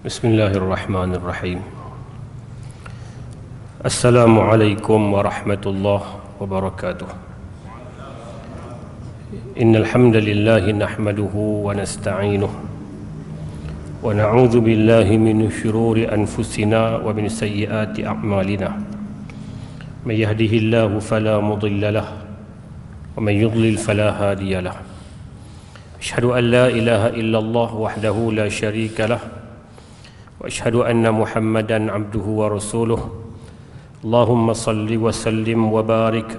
Bismillahirrahmanirrahim. Assalamualaikum warahmatullahi wabarakatuh. Innal hamdalillah nahmaduhu wa nasta'inuhu wa na'udzu billahi min shururi anfusina wa min sayyiati a'malina. May yahdihillahu fala mudilla lahu wa may yudlil fala hadiya lahu. Asyhadu an la ilaha illallah wahdahu la syarika lahu وأشهد أن محمدًا عبده ورسوله اللهم صل وسلم وبارك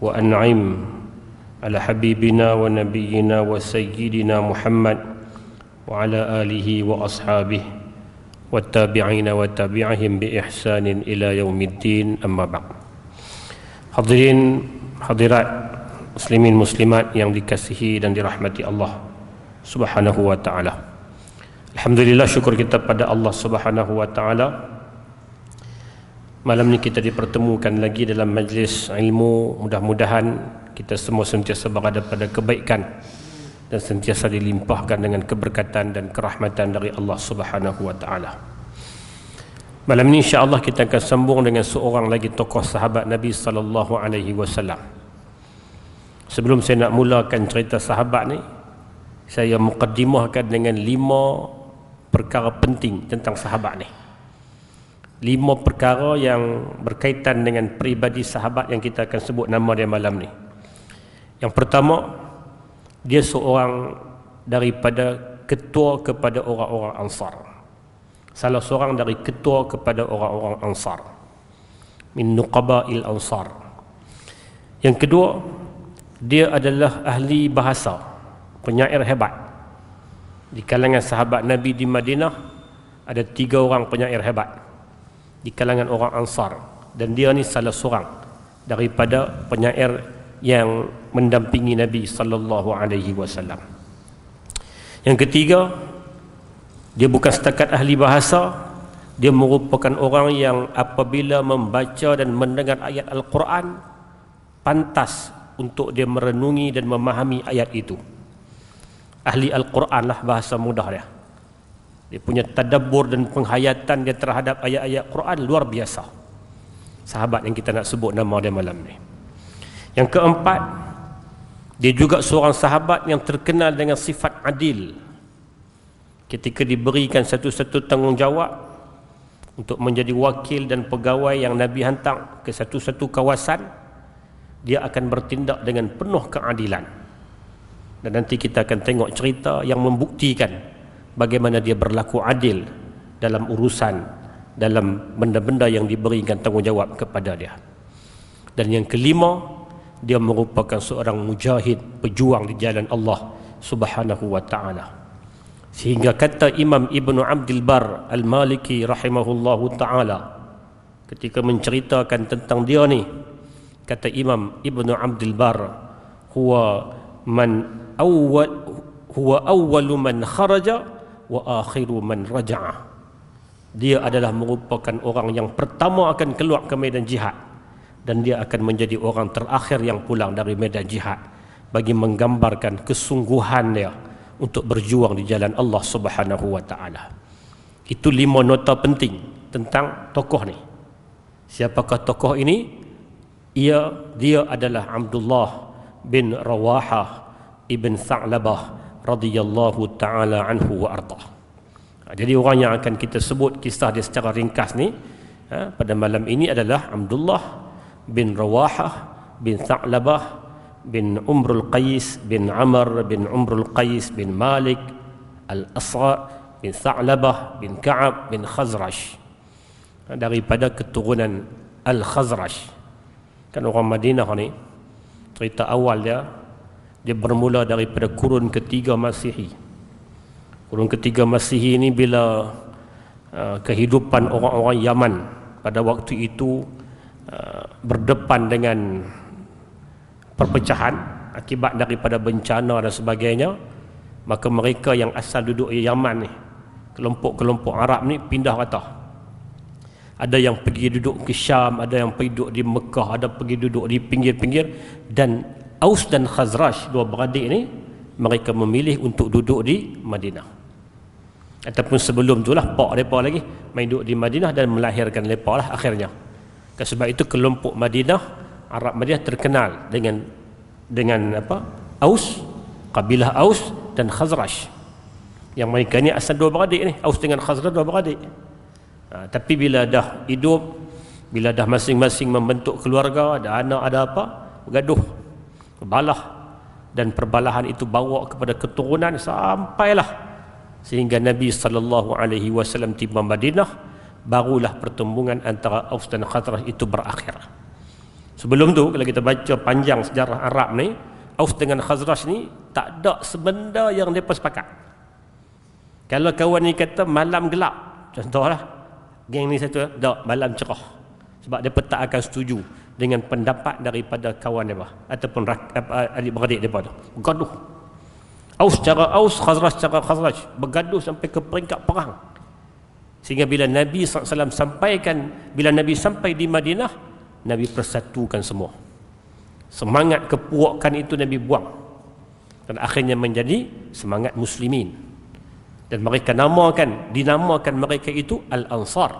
وأنعم على حبيبنا ونبينا وسيدنا محمد وعلى آله وأصحابه والتابعين وتابعهم بإحسان إلى يوم الدين أما بعد. Hadirin hadirat muslimin muslimat yang dikasihi dan dirahmati Allah Subhanahu wa taala. Alhamdulillah, syukur kita pada Allah Subhanahu wa taala. Malam ni kita dipertemukan lagi dalam majlis ilmu. Mudah-mudahan kita semua sentiasa berada pada kebaikan dan sentiasa dilimpahkan dengan keberkatan dan kerahmatan dari Allah Subhanahu wa taala. Malam ni insya-Allah kita akan sambung dengan seorang lagi tokoh sahabat Nabi sallallahu alaihi wasallam. Sebelum saya nak mulakan cerita sahabat ni, saya mukaddimahkan dengan 5 perkara penting tentang sahabat ni. 5 perkara yang berkaitan dengan peribadi sahabat yang kita akan sebut nama dia malam ni. Yang pertama, dia seorang daripada ketua kepada orang-orang Ansar. Salah seorang dari ketua kepada orang-orang Ansar. Min nuqaba'il Ansar. Yang kedua, dia adalah ahli bahasa, penyair hebat. Di kalangan sahabat Nabi di Madinah ada 3 orang penyair hebat di kalangan orang Ansar, dan dia ni salah seorang daripada penyair yang mendampingi Nabi sallallahu alaihi wasallam. Yang ketiga, dia bukan setakat ahli bahasa, dia merupakan orang yang apabila membaca dan mendengar ayat Al-Quran pantas untuk dia merenungi dan memahami ayat itu. Ahli Al-Quran lah, bahasa mudah dia. Dia punya tadabbur dan penghayatan dia terhadap ayat-ayat Quran luar biasa. Sahabat yang kita nak sebut nama dia malam ni. Yang keempat, dia juga seorang sahabat yang terkenal dengan sifat adil. Ketika diberikan satu-satu tanggungjawab untuk menjadi wakil dan pegawai yang Nabi hantar ke satu-satu kawasan, dia akan bertindak dengan penuh keadilan. Dan nanti kita akan tengok cerita yang membuktikan bagaimana dia berlaku adil dalam urusan, dalam benda-benda yang diberikan tanggungjawab kepada dia. Dan yang kelima, dia merupakan seorang mujahid, pejuang di jalan Allah Subhanahu wa taala. Sehingga kata Imam Ibnu Abdul Bar Al-Maliki rahimahullahu taala ketika menceritakan tentang dia ni, kata Imam Ibnu Abdul Bar, huwa awwalu man kharaja wa akhiru man raja'a. Dia adalah merupakan orang yang pertama akan keluar ke medan jihad, dan dia akan menjadi orang terakhir yang pulang dari medan jihad, bagi menggambarkan kesungguhan dia untuk berjuang di jalan Allah Subhanahu wa taala. Itu 5 nota penting tentang tokoh ni. Siapakah tokoh ini? Dia adalah Abdullah bin Rawahah ibn Tha'labah radhiyallahu ta'ala anhu wa ardah. Jadi orang yang akan kita sebut kisah dia secara ringkas ni pada malam ini adalah Abdullah bin Rawahah bin Tha'labah bin Umrul Qais bin Amr bin Umrul Qais bin Malik Al-Asra bin Tha'labah bin Ka'ab bin Khazraj, daripada keturunan Al-Khazraj. Kan orang Madinah ni, cerita awal dia bermula daripada kurun ketiga Masihi. Kurun ketiga Masihi ini bila kehidupan orang-orang Yaman pada waktu itu berdepan dengan perpecahan akibat daripada bencana dan sebagainya, maka mereka yang asal duduk di Yaman ni, kelompok-kelompok Arab ni pindah rata. Ada yang pergi duduk ke Syam, ada yang pergi duduk di Mekah, ada pergi duduk di pinggir-pinggir. Dan Aus dan Khazraj, 2 beradik ni, mereka memilih untuk duduk di Madinah. Ataupun sebelum itulah pak mereka lagi main duduk di Madinah dan melahirkan mereka lah akhirnya. Sebab itu kelompok Madinah, Arab Madinah terkenal dengan apa? Aus, kabilah Aus dan Khazraj. Yang mereka ni asal dua beradik ni, Aus dengan Khazraj dua beradik. Tapi bila dah hidup, bila dah masing-masing membentuk keluarga, ada anak, ada apa, bergaduh, berbalah, dan perbalahan itu bawa kepada keturunan sampailah sehingga Nabi SAW tiba Madinah, barulah pertumbungan antara Aus dan Khazraj itu berakhir. Sebelum tu kalau kita baca panjang sejarah Arab ni, Aus dengan Khazraj ni tak ada sebenda yang mereka sepakat. Kalau kawan ni kata malam gelap, contohlah geng ni satu, tak, malam cerah, sebab mereka tak akan setuju dengan pendapat daripada kawan mereka ataupun adik-beradik mereka tu, bergaduh. Aus cara Aus, Khazraj cara Khazraj, bergaduh sampai ke peringkat perang. Sehingga bila Nabi SAW bila Nabi sampai di Madinah, Nabi persatukan semua. Semangat kepuakan itu Nabi buang. Dan akhirnya menjadi semangat muslimin. Dan mereka dinamakan mereka itu Al-Ansar.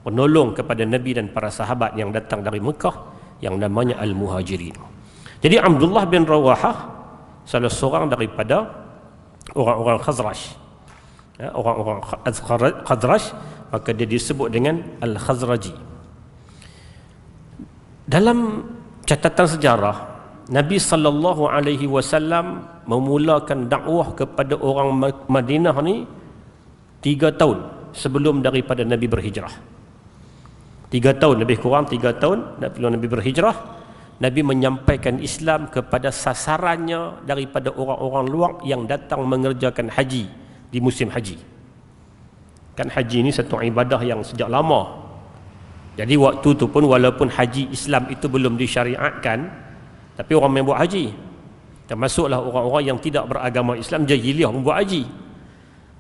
Penolong kepada Nabi dan para sahabat yang datang dari Mekah, yang namanya Al-Muhajirin. Jadi Abdullah bin Rawahah salah seorang daripada orang-orang Khazraj. Orang-orang Khazraj, maka dia disebut dengan Al-Khazraji. Dalam catatan sejarah, Nabi SAW memulakan dakwah kepada orang Madinah ni 3 tahun sebelum daripada Nabi berhijrah. 3 tahun, lebih kurang 3 tahun sebelum Nabi berhijrah, Nabi menyampaikan Islam kepada sasarannya daripada orang-orang luar yang datang mengerjakan haji di musim haji. Kan haji ni satu ibadah yang sejak lama. Jadi waktu tu pun walaupun haji Islam itu belum disyariatkan, tapi orang yang buat haji, termasuklah orang-orang yang tidak beragama Islam, jahiliyah membuat haji.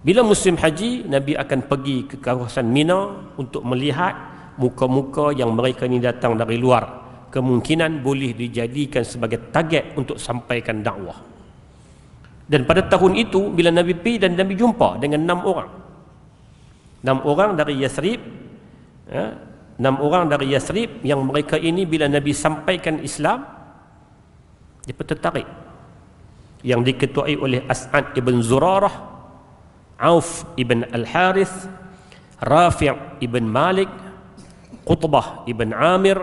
Bila musim haji, Nabi akan pergi ke kawasan Mina untuk melihat muka-muka yang mereka ni datang dari luar, kemungkinan boleh dijadikan sebagai target untuk sampaikan dakwah. Dan pada tahun itu bila Nabi pergi dan Nabi jumpa dengan 6 orang. 6 orang dari Yathrib, 6 orang dari Yathrib yang mereka ini bila Nabi sampaikan Islam, dia tertarik. Yang diketuai oleh As'ad ibn Zurarah, Auf ibn Al-Harith, Rafi' ibn Malik, Qutbah ibn Amir,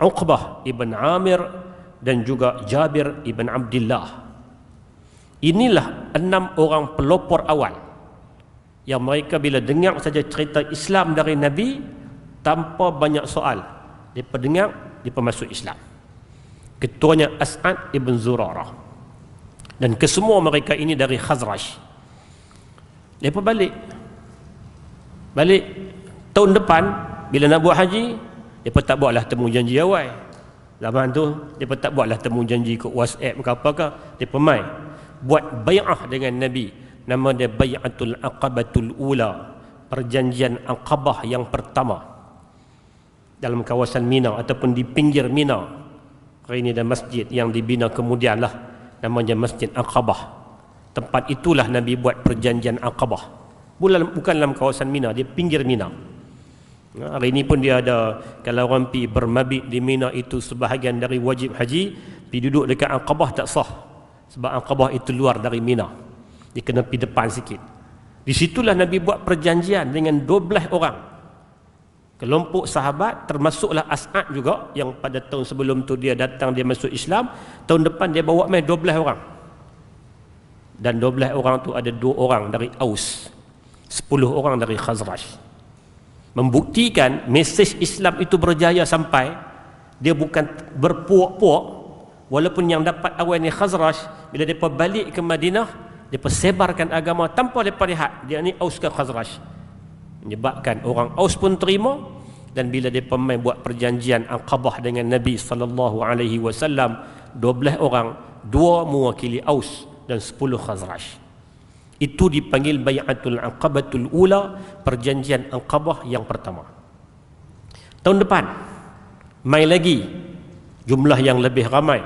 Uqbah ibn Amir, dan juga Jabir ibn Abdullah. Inilah 6 orang pelopor awal yang mereka bila dengar saja cerita Islam dari Nabi, tanpa banyak soal, mereka dengar, mereka masuk Islam. Ketuanya As'ad ibn Zurarah, dan kesemua mereka ini dari Khazraj. Mereka balik tahun depan bila nak buat haji, mereka tak buatlah temu janji awal. Zaman tu mereka tak buatlah temu janji ke WhatsApp ke apa ke, mereka mai buat bai'ah dengan Nabi. Nama dia Bai'atul Aqabatul Ula, perjanjian Aqabah yang pertama, dalam kawasan Mina ataupun di pinggir Mina. Hari ini ada masjid yang dibina kemudian lah, namanya Masjid Aqabah. Tempat itulah Nabi buat perjanjian Aqabah. Bukan dalam kawasan Mina, dia pinggir Mina. Hari ini pun dia ada, kalau orang pergi bermabit di Mina itu sebahagian dari wajib haji, pergi duduk dekat Aqabah tak sah, sebab Aqabah itu luar dari Mina, dia kena pergi depan sikit. Di situlah Nabi buat perjanjian dengan 12 orang kelompok sahabat, termasuklah As'ad juga, yang pada tahun sebelum tu dia datang, dia masuk Islam. Tahun depan dia bawa mai 12 orang, dan 12 orang tu ada 2 orang dari Aus, 10 orang dari Khazraj. Membuktikan mesej Islam itu berjaya sampai, dia bukan berpuak-puak. Walaupun yang dapat awal ni Khazraj, bila mereka balik ke Madinah, mereka sebarkan agama tanpa mereka lihat dia ni Aus ke Khazraj. Menyebabkan orang Aus pun terima, dan bila mereka main buat perjanjian Aqabah dengan Nabi SAW, 12 orang, 2 mewakili Aus dan 10 Khazraj. Itu dipanggil Bai'atul Aqabatul Ula, perjanjian Aqabah yang pertama. Tahun depan mai lagi jumlah yang lebih ramai,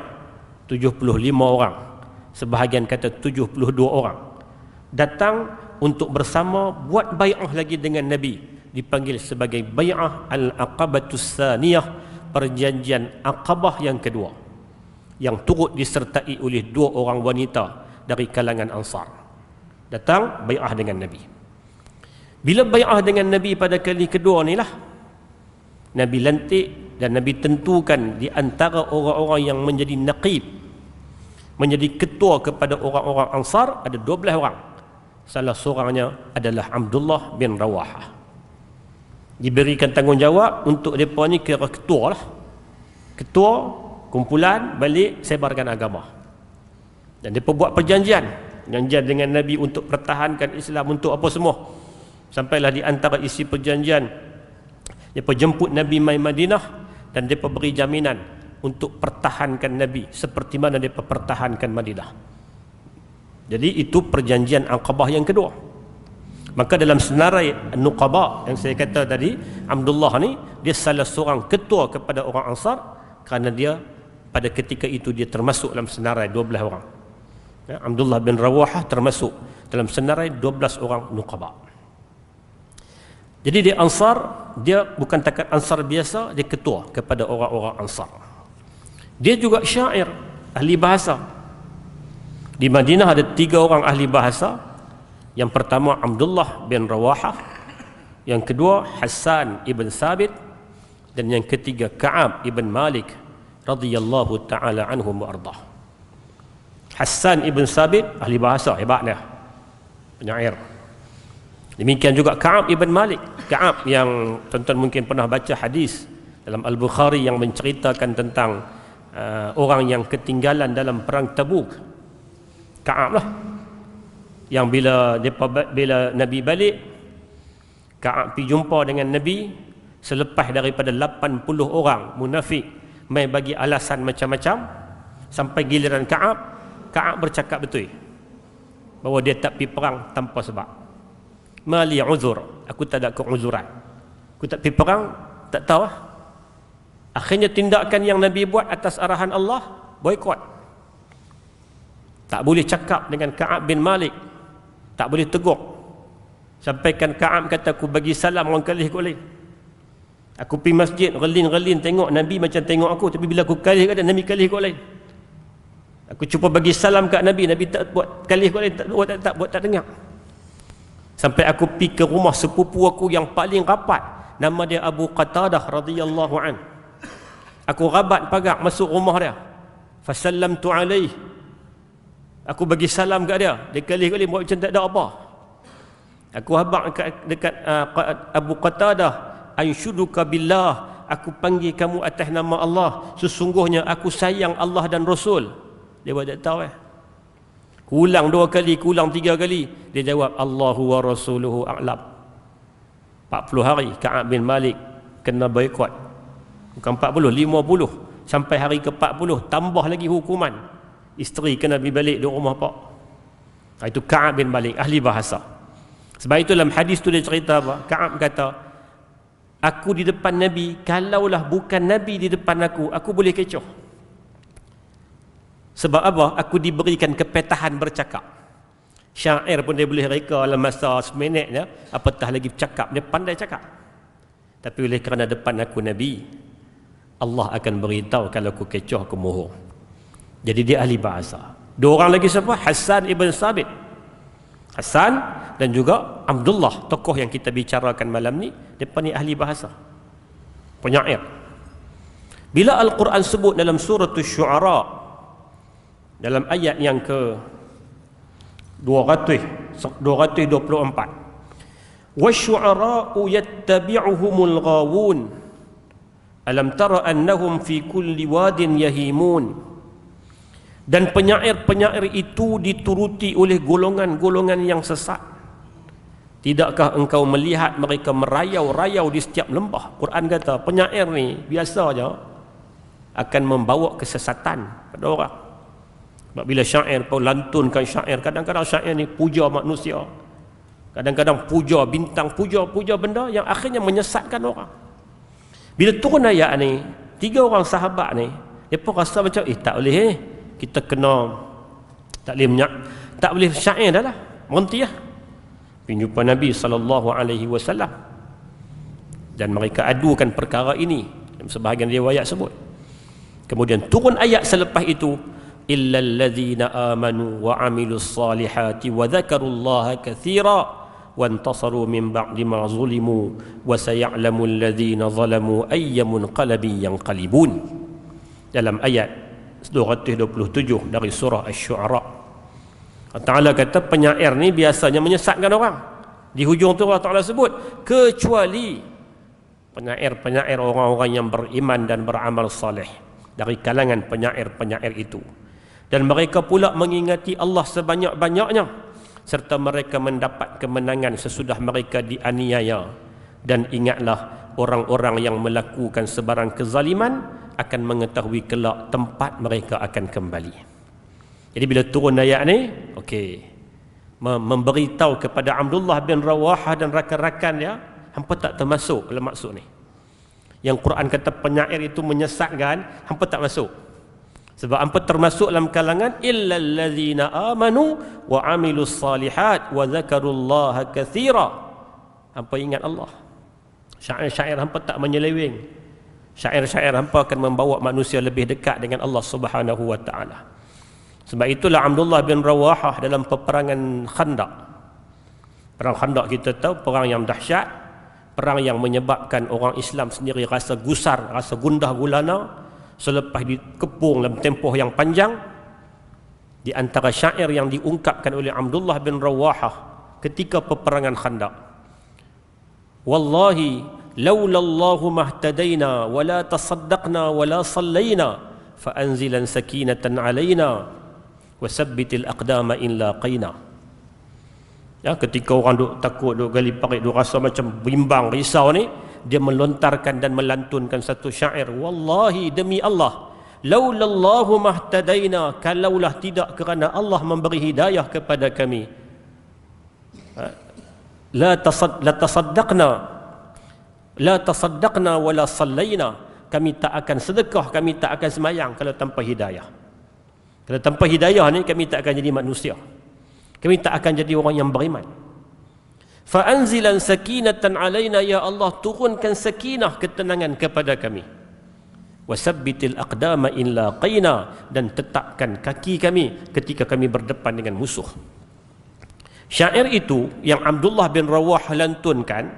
75 orang, sebahagian kata 72 orang, datang untuk bersama buat bai'ah lagi dengan Nabi, dipanggil sebagai bai'ah al-aqabatus tsaniyah, perjanjian Aqabah yang kedua, yang turut disertai oleh 2 orang wanita dari kalangan Ansar. Datang bai'ah dengan Nabi. Bila bai'ah dengan Nabi pada kali kedua ni lah, Nabi lantik dan Nabi tentukan di antara orang-orang yang menjadi naqib, menjadi ketua kepada orang-orang Ansar, ada 12 orang. Salah seorangnya adalah Abdullah bin Rawahah. Diberikan tanggungjawab untuk mereka ni kira ketua lah. Ketua kumpulan balik sebarkan agama. Dan mereka buat perjanjian dengan Nabi untuk pertahankan Islam, untuk apa semua. Sampailah di antara isi perjanjian, mereka jemput Nabi mai Madinah dan mereka beri jaminan untuk pertahankan Nabi seperti mana mereka pertahankan Madinah. Jadi itu perjanjian Aqabah yang kedua. Maka dalam senarai Nuqaba yang saya kata tadi, Abdullah ni dia salah seorang ketua kepada orang Ansar, kerana dia pada ketika itu dia termasuk dalam senarai 12 orang. Ya, Abdullah bin Rawahah termasuk dalam senarai 12 orang Nuqaba. Jadi dia Ansar, dia bukan takat Ansar biasa, dia ketua kepada orang-orang Ansar. Dia juga syair, ahli bahasa. Di Madinah ada 3 orang ahli bahasa. Yang pertama Abdullah bin Rawahah, yang kedua Hassan ibn Sabit, dan yang ketiga Ka'ab ibn Malik radhiyallahu ta'ala anhum wa ardah. Hassan ibn Sabit ahli bahasa hebatnya, penyair. Demikian juga Ka'ab ibn Malik. Ka'ab yang tuan-tuan mungkin pernah baca hadis dalam Al-Bukhari yang menceritakan tentang orang yang ketinggalan dalam perang Tabuk. Ka'ab lah yang bila Nabi balik, Ka'ab pergi jumpa dengan Nabi selepas daripada 80 orang munafik mai bagi alasan macam-macam, sampai giliran Ka'ab bercakap betul bahawa dia tak pergi perang tanpa sebab. Mali uzur, aku tak ada keuzuran, aku tak pergi perang, tak tahu lah. Akhirnya tindakan yang Nabi buat atas arahan Allah, boikot. Tak boleh cakap dengan Ka'ab bin Malik, tak boleh tegur. Sampaikan Ka'ab kata, aku bagi salam orang kalih kau lain. Aku pergi masjid, relin-relin tengok Nabi macam tengok aku, tapi bila aku kalih kata Nabi kalih kau lain. Aku cuba bagi salam kat Nabi, Nabi tak buat kalih kau lain, tak buat tak dengar. Sampai aku pergi ke rumah sepupu aku yang paling rapat, nama dia Abu Qatadah radhiyallahu an. Aku rabat pagar masuk rumah dia. Fasallamtu alaih. Aku bagi salam kat dia. Dia kali-kali buat macam tak ada apa. Aku habaq dekat Abu Qatadah, anshuduka billah, aku panggil kamu atas nama Allah, sesungguhnya aku sayang Allah dan Rasul. Dia buat tak tahu Ulang 2 kali, ulang 3 kali. Dia jawab, Allahu wa rasuluhu a'lam. 40 hari Ka'ab bin Malik kena boikot. Bukan 40, 50. Sampai hari ke-40 tambah lagi hukuman. Isteri kena pergi balik di rumah pak. Itu Ka'ab bin Malik, ahli bahasa. Sebab itu dalam hadis tu dia cerita apa? Ka'ab kata, aku di depan Nabi, kalaulah bukan Nabi di depan aku boleh kecoh. Sebab apa? Aku diberikan kepetahan bercakap. Syair pun dia boleh reka dalam masa seminit ya, apatah lagi bercakap, dia pandai cakap. Tapi oleh kerana depan aku Nabi, Allah akan beritahu kalau aku kecoh, aku mohon. Jadi dia ahli bahasa. 2 orang lagi siapa? Hassan ibn Sabit. Hassan dan juga Abdullah, tokoh yang kita bicarakan malam ni, mereka ni ahli bahasa, penyair. Bila Al-Quran sebut dalam surah Asy-Syu'ara, dalam ayat yang ke 224, wasyu'ara'u yattabi'uhumul ghawun alam tara annahum fi kulli wadin yahimun. Dan penyair-penyair itu dituruti oleh golongan-golongan yang sesat. Tidakkah engkau melihat mereka merayau-rayau di setiap lembah? Quran kata penyair ni biasa aja akan membawa kesesatan pada orang. Sebab bila syair pun lantunkan syair, kadang-kadang syair ni puja manusia, kadang-kadang puja bintang, puja benda yang akhirnya menyesatkan orang. Bila turun ayat ni, 3 orang sahabat ni, mereka rasa macam tak boleh kita kena tak boleh syair dah lah, berhenti lah. jumpa Nabi SAW, dan mereka adukan perkara ini dalam sebahagian riwayat sebut. Kemudian turun ayat selepas itu, illal ladzina amanu wa amilus salihati wa dzakarullaha katsira wa intasaru min ba'di ma zulimu wa saya'lamul ladzina zalamu ayyamun qalbin yanqalibun. Dalam ayat 227 dari surah Asy-Syu'ara, Allah Ta'ala kata penyair ni biasanya menyesatkan orang. Di hujung tu Allah Ta'ala sebut kecuali penyair-penyair orang-orang yang beriman dan beramal saleh dari kalangan penyair-penyair itu, dan mereka pula mengingati Allah sebanyak-banyaknya, serta mereka mendapat kemenangan sesudah mereka dianiaya. Dan ingatlah orang-orang yang melakukan sebarang kezaliman akan mengetahui kelak tempat mereka akan kembali. Jadi bila turun ayat ni, memberitahu kepada Abdullah bin Rawahah dan rakan-rakan dia, hampa tak termasuk dalam maksud ni. Yang Quran kata penyair itu menyesatkan, hampa tak masuk. Sebab hampa termasuk dalam kalangan illal ladzina amanu wa amilus salihat wa dzakarullaha katsira. Hampa ingat Allah. Syair-syair hampa tak menyeleweng. Syair-syair hampa akan membawa manusia lebih dekat dengan Allah Subhanahu wa taala. Sebab itulah Abdullah bin Rawahah dalam peperangan Khandaq. Perang Khandaq kita tahu perang yang dahsyat, perang yang menyebabkan orang Islam sendiri rasa gusar, rasa gundah gulana selepas dikepung dalam tempoh yang panjang. Di antara syair yang diungkapkan oleh Abdullah bin Rawahah ketika peperangan Khandaq, wallahi laulallahu mahtadaina wala tasaddaqna wala sallaina fa anzilan sakinatan alaina wasabbitil aqdama in laqaina. Ya, ketika orang duk takut, duk gali parit, duk rasa macam bimbang, risau ni, dia melontarkan dan melantunkan satu syair, wallahi demi Allah, laulallahu mahtadaina, kalaulah tidak kerana Allah memberi hidayah kepada kami, la tasaddaqna wala sallaina, kami tak akan sedekah, kami tak akan semayang kalau tanpa hidayah. Kalau tanpa hidayah ni kami tak akan jadi manusia, kami tak akan jadi orang yang beriman. Fa anzilan sakinatan alaina, ya Allah turunkan sakinah, ketenangan kepada kami. Wasabbitil aqdama in laqaina, dan tetapkan kaki kami ketika kami berdepan dengan musuh. Syair itu yang Abdullah bin Rawahah lantunkan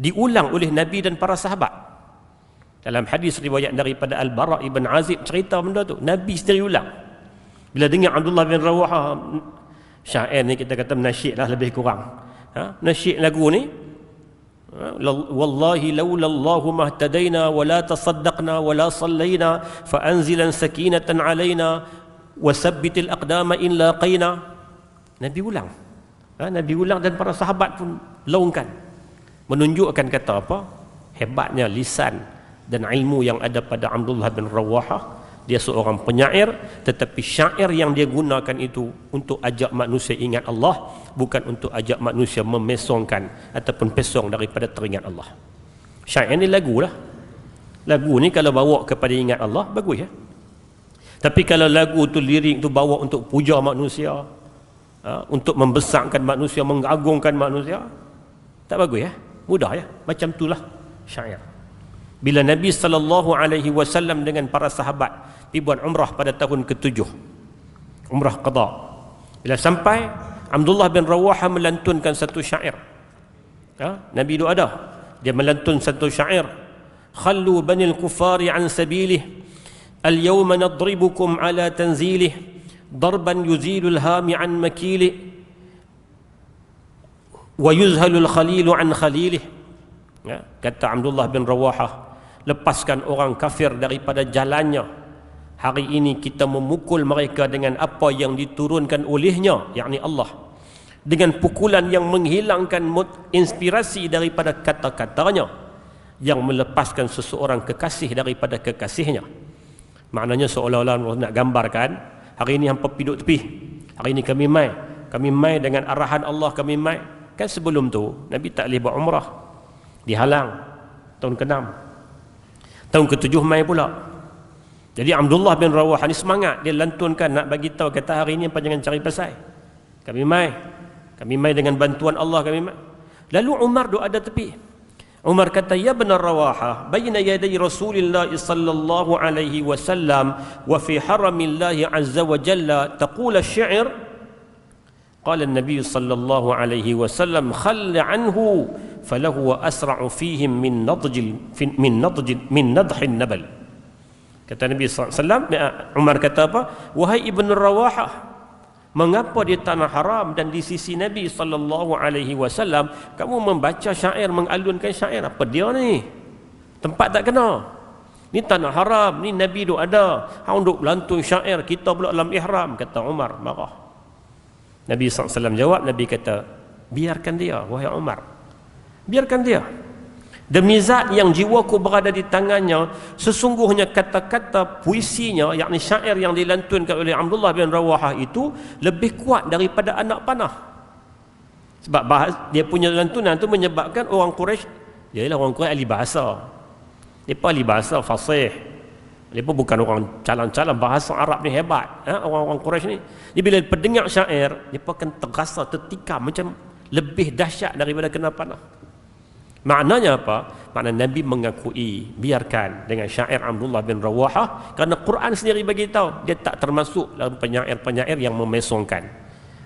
diulang oleh Nabi dan para sahabat. Dalam hadis riwayat daripada Al-Bara' ibn Azib cerita benda tu, Nabi sendiri ulang. Bila dengar Abdullah bin Rawahah syair ni, kita kata menasyid lah lebih kurang, nasyid lagu ni, wallahi laulallahu mahtadaina wala tasaddaqna wala sallaina fa anzilan sakinatan alaina wasabbitil aqdama in laqaina. Nabi ulang, Nabi ulang dan para sahabat pun laungkan, menunjukkan kata apa, hebatnya lisan dan ilmu yang ada pada Abdullah bin Rawahah. Dia seorang penyair, tetapi syair yang dia gunakan itu untuk ajak manusia ingat Allah, bukan untuk ajak manusia memesongkan ataupun pesong daripada teringat Allah. Syair ni lagu lah. Lagu ni kalau bawa kepada ingat Allah, bagus ya. Tapi kalau lagu tu, lirik tu bawa untuk puja manusia, untuk membesarkan manusia, mengagungkan manusia, tak bagus ya. Mudah ya. Macam itulah syair. Bila Nabi SAW dengan para sahabat pergi buat umrah pada tahun ke-7, umrah qada, bila sampai, Abdullah bin Rawahah melantunkan satu syair. Nabi itu ada, dia melantun satu syair, khallu banil kufari an sabilih al-yawma nadribukum ala tanzilih darban yuzilul hami an makilih wa yuzhalul khalilu an khalilih. Kata Abdullah bin Rawahah, lepaskan orang kafir daripada jalannya. Hari ini kita memukul mereka dengan apa yang diturunkan olehnya, yakni Allah, dengan pukulan yang menghilangkan inspirasi daripada kata-katanya, yang melepaskan seseorang kekasih daripada kekasihnya. Maknanya seolah-olah nak gambarkan, hari ini hampa piduk tepi, hari ini kami mai dengan arahan Allah, kami mai. Kan sebelum tu Nabi tak boleh buat umrah, dihalang tahun ke-6, tahun ke-7 mai pula. Jadi Abdullah bin Rawahah ni semangat, dia lantunkan nak bagi tahu, kata hari ni apa jangan cari pasal, kami mai Kami mai dengan bantuan Allah kami mai. Lalu Umar duk ada tepi. Umar kata, ya benar Rawahah, baina yaday Rasulillah sallallahu alaihi wasallam wa fi haramillahi azza wa jalla taqul asy-syi'r. Qala an-nabiy sallallahu alaihi wasallam khall anhu falahu asra'u fihim min nadhin nabal. Kata Nabi sallallahu alaihi wasallam, Umar kata apa? Wahai Ibn Rawahah, mengapa di tanah haram dan di sisi Nabi sallallahu alaihi wasallam kamu membaca syair, mengalunkan syair? Apa dia ni? Tempat tak kena. Ni tanah haram, ni Nabi duk ada. Hang duk lantun syair, kita pula dalam ihram. Kata Umar, marah. Nabi sallallahu alaihi wasallam jawab, Nabi kata, biarkan dia wahai Umar. Biarkan dia. Demi zat yang jiwaku berada di tangannya, sesungguhnya kata-kata puisinya, yakni syair yang dilantunkan oleh Abdullah bin Rawahah itu lebih kuat daripada anak panah. Sebab dia punya lantunan itu menyebabkan orang Quraisy, ialah orang Quraisy ahli bahasa. Mereka ahli bahasa fasih. Mereka bukan orang calang-calang, bahasa Arab ni hebat. Orang-orang Quraisy ni. Dia bila pendengar syair, mereka akan terasa, tertikam macam lebih dahsyat daripada kena panah. Maknanya apa? Makna Nabi mengakui, biarkan dengan syair Abdullah bin Rawahah, kerana Quran sendiri bagi tahu dia tak termasuk dalam penyair-penyair yang memesongkan.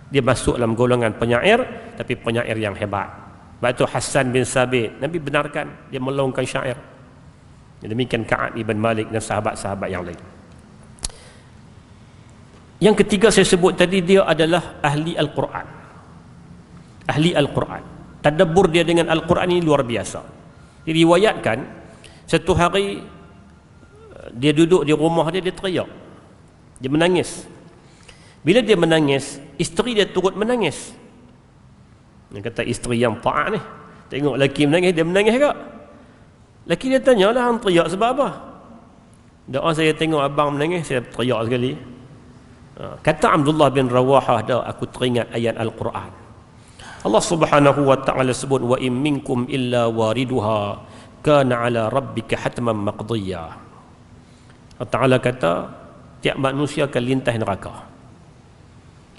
Dia masuk dalam golongan penyair, tapi penyair yang hebat. Sebab itu Hassan bin Sabit, Nabi benarkan dia melaungkan syair. Demikian Ka'ab ibn Malik dan sahabat-sahabat yang lain. Yang ketiga saya sebut tadi, dia adalah ahli Al-Quran. Ahli Al-Quran. Tadabbur dia dengan Al-Quran ini luar biasa. Diriwayatkan satu hari dia duduk di rumah dia teriak. Dia menangis. Bila dia menangis, isteri dia turut menangis. Dia kata isteri yang taat ni, tengok lelaki menangis, dia menangis juga. Lelaki dia tanya lah, hang teriak sebab apa? Doa saya tengok abang menangis, saya teriak sekali. Kata Abdullah bin Rawahah, dah aku teringat ayat Al-Quran. Allah Subhanahu wa taala sebut, wa in minkum illa wariduha kana ala rabbika hatman maqdiyya. Allah Taala kata tiap manusia akan lintas neraka.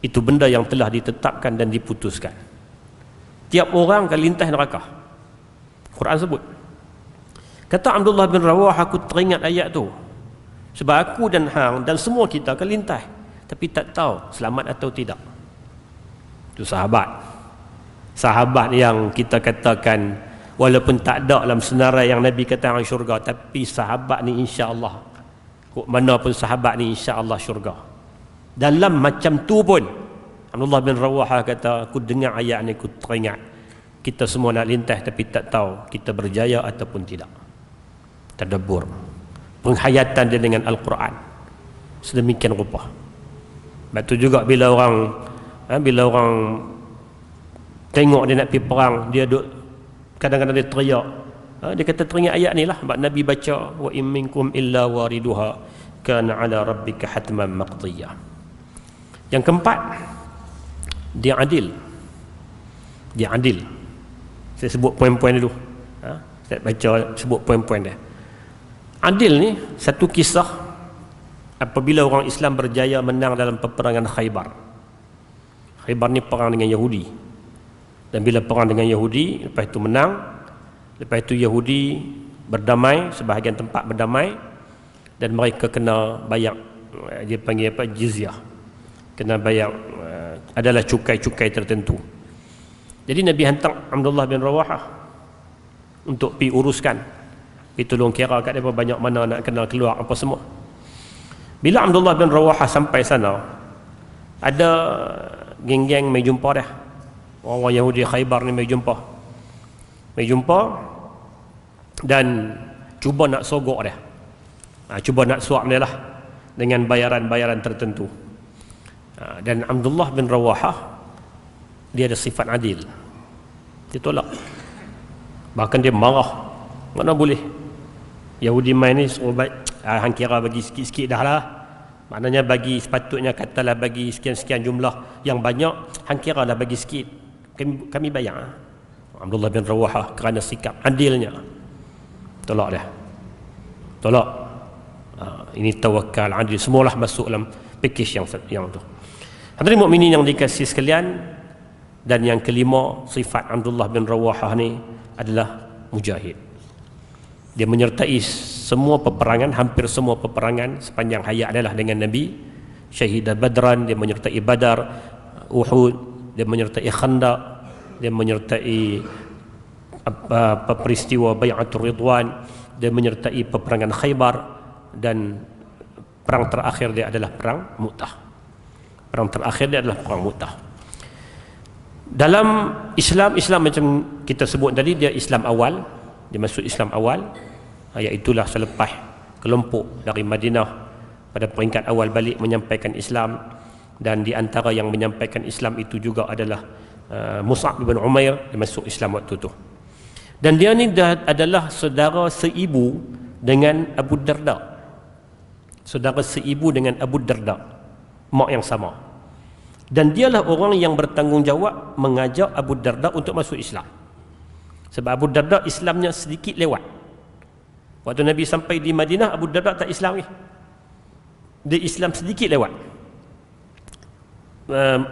Itu benda yang telah ditetapkan dan diputuskan. Tiap orang akan lintas neraka. Quran sebut. Kata Abdullah bin Rawahah, aku teringat ayat tu. Sebab aku dan hang dan semua kita akan lintas, tapi tak tahu selamat atau tidak. Itu sahabat. Sahabat yang kita katakan walaupun tak ada dalam senarai yang Nabi kata orang syurga, tapi sahabat ni insya-Allah, mana pun sahabat ni insya-Allah syurga. Dalam macam tu pun Abdullah bin Rawahah kata, aku dengar ayat ni, aku teringat kita semua nak lintas tapi tak tahu kita berjaya ataupun tidak. Tadabbur, penghayatan dia dengan Al-Quran sedemikian rupa. Sebab tu juga bila orang tengok dia nak pergi perang, dia duk kadang-kadang dia teriak. Dia kata teringat ayat ni lah, sebab Nabi baca wa in minkum illa wariduha kana ala rabbika hatman maqdiyya. Yang keempat, dia adil. Dia adil. Saya sebut poin-poin dulu. Saya baca sebut poin-poin dia. Adil ni satu kisah apabila orang Islam berjaya menang dalam peperangan Khaybar. Khaybar ni perang dengan Yahudi. Dan bila perang dengan Yahudi, lepas itu menang, lepas itu Yahudi berdamai, sebahagian tempat berdamai, dan mereka kena bayar, dia panggil apa, jizyah, kena bayar, adalah cukai-cukai tertentu. Jadi Nabi hantar Abdullah bin Rawahah untuk pergi uruskan, pergi tolong kira kat mereka banyak mana nak kena keluar apa semua. Bila Abdullah bin Rawahah sampai sana, ada geng-geng mai jumpa dah. Orang Yahudi Khaybar ni mai jumpa dan cuba nak sogok dia, cuba nak suap dia lah dengan bayaran-bayaran tertentu. Dan Abdullah bin Rawahah dia ada sifat adil, dia tolak, bahkan dia marah. Mana boleh Yahudi main ni suruh hang kira bagi sikit-sikit dah lah, maknanya bagi, sepatutnya katalah bagi sekian-sekian jumlah yang banyak, hang kira lah bagi sikit, kami bayar. Abdullah bin Rawahah kerana sikap adilnya tolak dia, tolak. Ini tawakal, adil, semualah masuk dalam package yang tu. Hadirin mukminin yang dikasihi sekalian, Dan yang kelima, sifat Abdullah bin Rawahah ni adalah mujahid. Dia menyertai semua peperangan, hampir semua peperangan sepanjang hayat adalah dengan Nabi. Syahidah Badran, dia menyertai Badar, Uhud, dia menyertai Khandaq, dia menyertai peristiwa Bai'atul Ridwan, dia menyertai peperangan Khaybar, dan perang terakhir dia adalah perang Mu'tah. Perang terakhir dia adalah perang Mu'tah. Dalam Islam macam kita sebut tadi, dia Islam awal, dia masuk Islam awal, iaitulah selepas kelompok dari Madinah pada peringkat awal balik menyampaikan Islam. Dan di antara yang menyampaikan Islam itu juga adalah Mus'ab bin Umair, dia masuk Islam waktu itu. Dan dia ni adalah saudara seibu dengan Abu Darda. Saudara seibu dengan Abu Darda, mak yang sama. Dan dialah orang yang bertanggungjawab mengajak Abu Darda untuk masuk Islam. Sebab Abu Darda Islamnya sedikit lewat. Waktu Nabi sampai di Madinah, Abu Darda tak Islam ni. Dia Islam sedikit lewat.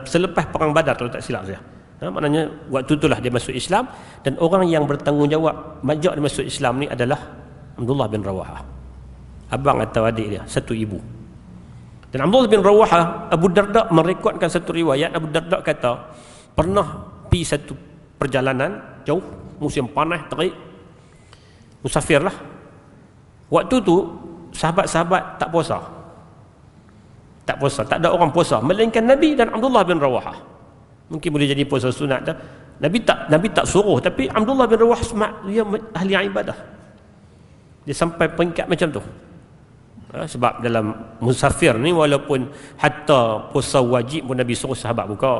Selepas perang Badar kalau tak silap saya. Maknanya waktu itulah dia masuk Islam. Dan orang yang bertanggungjawab majak dia masuk Islam ni adalah Abdullah bin Rawahah, abang atau adik dia, satu ibu. Dan Abdullah bin Rawahah, Abu Darda merekodkan satu riwayat. Abu Darda kata pernah pergi satu perjalanan jauh, musim panas terik, musafir lah. Waktu tu sahabat-sahabat tak puasa, tak ada orang puasa melainkan Nabi dan Abdullah bin Rawahah. Mungkin boleh jadi puasa sunat dah. Nabi tak suruh, tapi Abdullah bin Rawahah dia ahli ibadah. Dia sampai peringkat macam tu. Sebab dalam musafir ni, walaupun hatta puasa wajib pun Nabi suruh sahabat buka,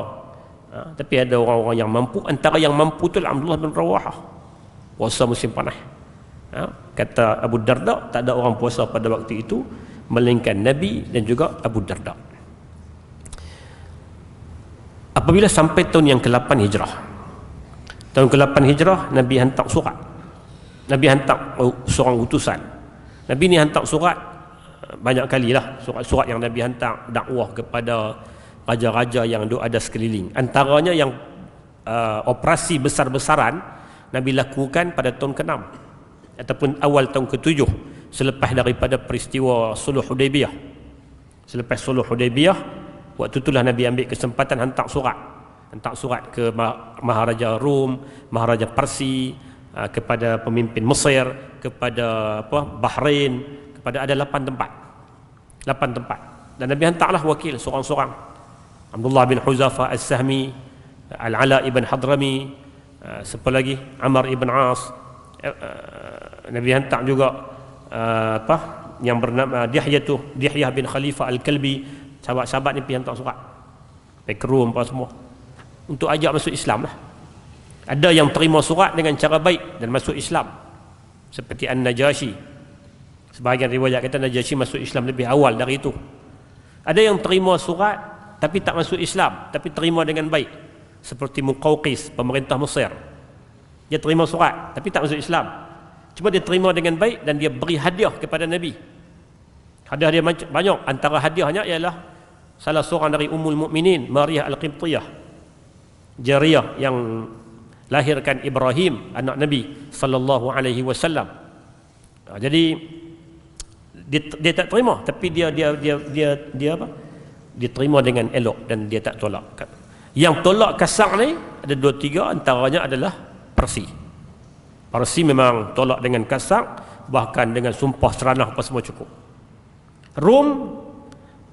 tapi ada orang-orang yang mampu. Antara yang mampu tu Abdullah bin Rawahah, puasa musim panas. Kata Abu Darda, tak ada orang puasa pada waktu itu melainkan Nabi dan juga Abu Darda. Apabila sampai tahun yang ke-8 Hijrah, tahun ke-8 Hijrah, Nabi hantar surat. Nabi hantar seorang utusan. Nabi ni hantar surat banyak kali lah, surat-surat yang Nabi hantar dakwah kepada raja-raja yang ada sekeliling. Antaranya yang operasi besar-besaran Nabi lakukan pada tahun ke-6 ataupun awal tahun ke-7 selepas daripada peristiwa Suluh Hudaybiyah. Selepas Suluh Hudaybiyah, waktu itulah Nabi ambil kesempatan hantar surat ke Maharaja Rom, Maharaja Parsi, kepada pemimpin Mesir, kepada Bahrain, kepada ada 8 tempat. Dan Nabi hantarlah wakil seorang-seorang. Abdullah bin Huzafah As-Sahmi, Al-Ala ibn Hadrami, siapa lagi? Amr ibn As. Nabi hantar juga yang bernama Dihyah bin Khalifah Al-Kalbi. Sahabat-sahabat ni pergi hantar surat, pergi ke Rom apa semua, untuk ajak masuk Islam lah. Ada yang terima surat dengan cara baik dan masuk Islam, seperti An-Najashi. Sebahagian riwayat kata Najashi masuk Islam lebih awal dari itu. Ada yang terima surat tapi tak masuk Islam, tapi terima dengan baik, seperti Muqawqis, pemerintah Mesir. Dia terima surat tapi tak masuk Islam, cuma dia terima dengan baik dan dia beri hadiah kepada Nabi. Hadiah dia banyak. Antara hadiahnya ialah salah seorang dari Ummul Mukminin, Maryah Al-Qibtiyah, jariyah yang lahirkan Ibrahim, anak Nabi sallallahu alaihi wasallam. Jadi dia tak terima, tapi dia terima dengan elok dan dia tak tolak. Yang tolak kasar ni ada 2-3, antaranya adalah Parsi memang tolak dengan kasar, bahkan dengan sumpah seranah apa semua cukup. Rom,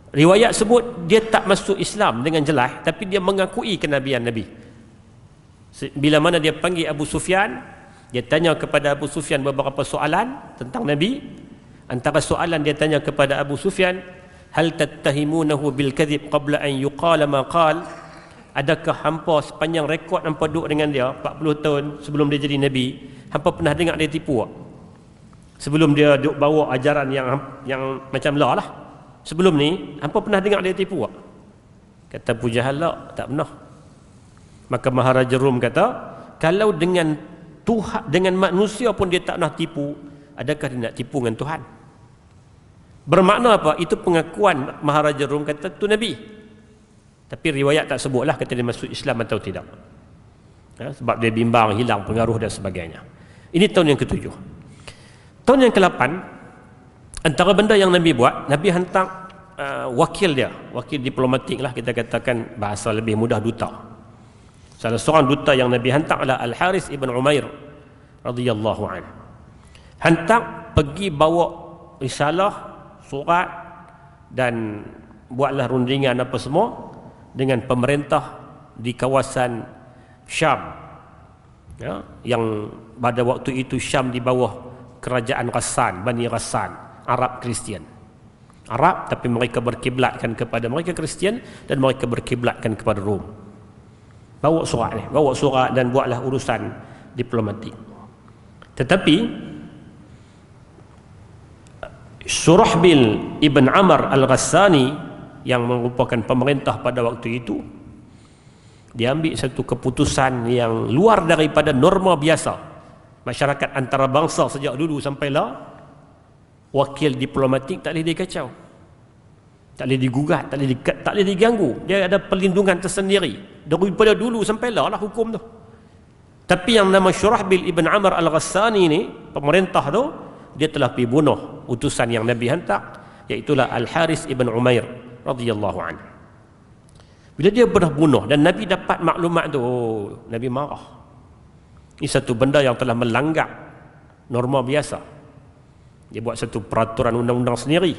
riwayat sebut dia tak masuk Islam dengan jelas, tapi dia mengakui kenabian Nabi. Bila mana dia panggil Abu Sufyan, dia tanya kepada Abu Sufyan beberapa soalan tentang Nabi. Antara soalan dia tanya kepada Abu Sufyan, hal tattahimunahu bil kadhib qabla an yuqala ma qal? Adakah hampa sepanjang rekod hampa duduk dengan dia 40 tahun sebelum dia jadi Nabi, hampa pernah dengar dia tipu tak? Sebelum dia duk bawa ajaran yang macam lah. Sebelum ni hampa pernah dengar dia tipu tak? Kata Abu Jahal, tak pernah. Maka Maharaja Rom kata, kalau dengan Tuhan, dengan manusia pun dia tak nak tipu, adakah dia nak tipu dengan Tuhan? Bermakna apa? Itu pengakuan Maharaja Rom kata tu Nabi. Tapi riwayat tak sebutlah kata dia masuk Islam atau tidak. sebab dia bimbang, hilang pengaruh dan sebagainya. Ini tahun yang ke-7. Tahun yang ke-8, antara benda yang Nabi buat, Nabi hantar wakil dia, wakil diplomatik lah, kita katakan bahasa lebih mudah, duta. Salah seorang duta yang Nabi hantar adalah Al-Harith ibn Umair radhiyallahu anhu. Hantar pergi bawa risalah, surat, dan buatlah rundingan apa semua dengan pemerintah di kawasan Syam, yang pada waktu itu Syam di bawah kerajaan Ghassan, Bani Ghassan, Arab Kristian. Arab tapi mereka berkiblatkan kepada mereka Kristian, dan mereka berkiblatkan kepada Rom. Bawa surat dan buatlah urusan diplomatik. Tetapi Surahbil ibn Amr al-Ghassani yang merupakan pemerintah pada waktu itu, dia ambil satu keputusan yang luar daripada norma biasa masyarakat antarabangsa sejak dulu sampailah. Wakil diplomatik tak boleh dikacau, tak boleh digugat, tak boleh diganggu. Dia ada perlindungan tersendiri daripada dulu sampailah lah hukum tu. Tapi yang nama Surahbil ibn Amr al-Ghassani ni, pemerintah tu, dia telah pergi bunuh utusan yang Nabi hantar, iaitulah Al-Harith ibn Umair radhiyallahu anhu. Bila dia pernah bunuh dan Nabi dapat maklumat tu, Nabi marah. Ini satu benda yang telah melanggar norma biasa. Dia buat satu peraturan undang-undang sendiri.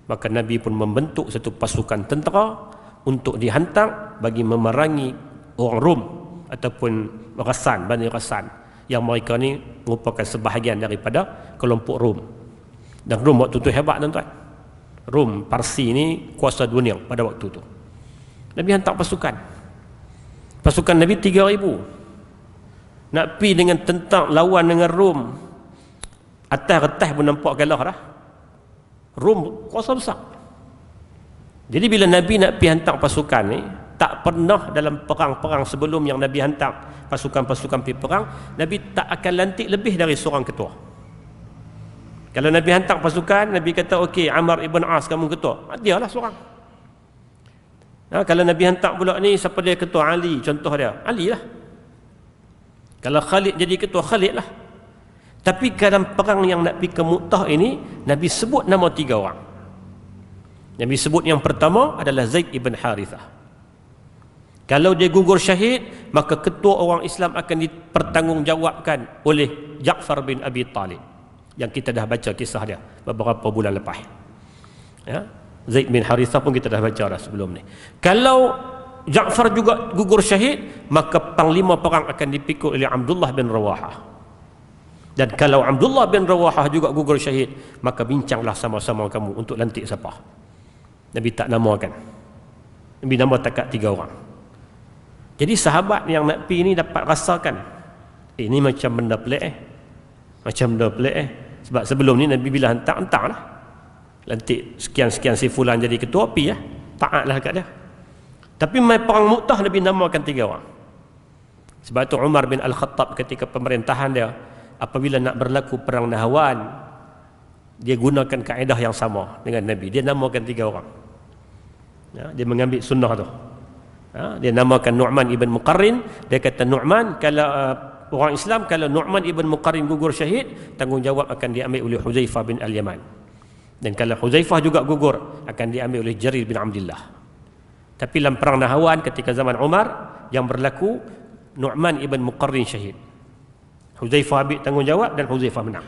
Maka Nabi pun membentuk satu pasukan tentera untuk dihantar bagi memerangi orang Rom ataupun Ghassan, Bani Ghassan, yang mereka ni merupakan sebahagian daripada kelompok Rom. Dan Rom waktu tu hebat, tuan-tuan. Rom, Parsi ni kuasa dunia pada waktu tu. Nabi hantar pasukan. Pasukan Nabi 3,000. Nak pergi dengan tentang lawan dengan Rom. Atas retas pun nampak kalah dah. Rom kuasa besar. Jadi bila Nabi nak pergi hantar pasukan ni, tak pernah dalam perang-perang sebelum yang Nabi hantar pasukan-pasukan pergi perang, Nabi tak akan lantik lebih dari seorang ketua. Kalau Nabi hantar pasukan, Nabi kata okey, Amr ibn As kamu ketua, dialah seorang. Kalau Nabi hantar pula ni, siapa dia ketua? Ali, contoh dia, Ali lah. Kalau Khalid jadi ketua, Khalid lah. Tapi dalam perang yang nak pergi ke Mu'tah ini, Nabi sebut nama 3 orang. Nabi sebut yang pertama adalah Zaid ibn Harithah. Kalau dia gugur syahid, maka ketua orang Islam akan dipertanggungjawabkan oleh Ja'far bin Abi Talib, yang kita dah baca kisah dia beberapa bulan lepas. Ya? Zaid bin Harithah pun kita dah baca dah sebelum ni. Kalau Ja'far juga gugur syahid, maka panglima perang akan dipikul oleh Abdullah bin Rawahah. Dan kalau Abdullah bin Rawahah juga gugur syahid, maka bincanglah sama-sama kamu untuk lantik siapa. Nabi tak namakan. Nabi nama takat 3 orang. Jadi sahabat yang nak pergi ni dapat rasakan, ini macam benda pelik macam benda pelik sebab sebelum ni Nabi bila hantar lah, lantik sekian-sekian si fulan jadi ketua, pergi taatlah kat dia. Tapi mai perang Mu'tah, Nabi namakan 3 orang. Sebab tu Umar bin Al-Khattab ketika pemerintahan dia, apabila nak berlaku perang Nahwan, dia gunakan kaedah yang sama dengan Nabi. Dia namakan 3 orang. Dia mengambil sunnah tu. Dia namakan Nu'man ibn Muqarrin. Dia kata Nu'man, kalau orang Islam, kalau Nu'man ibn Muqarrin gugur syahid, tanggungjawab akan diambil oleh Huzaifah bin Al-Yaman. Dan kalau Huzaifah juga gugur, akan diambil oleh Jarir bin Abdullah. Tapi dalam perang Nahwan ketika zaman Umar, yang berlaku Nu'man ibn Muqarrin syahid. Huzaifah ambil tanggungjawab dan Huzaifah menang.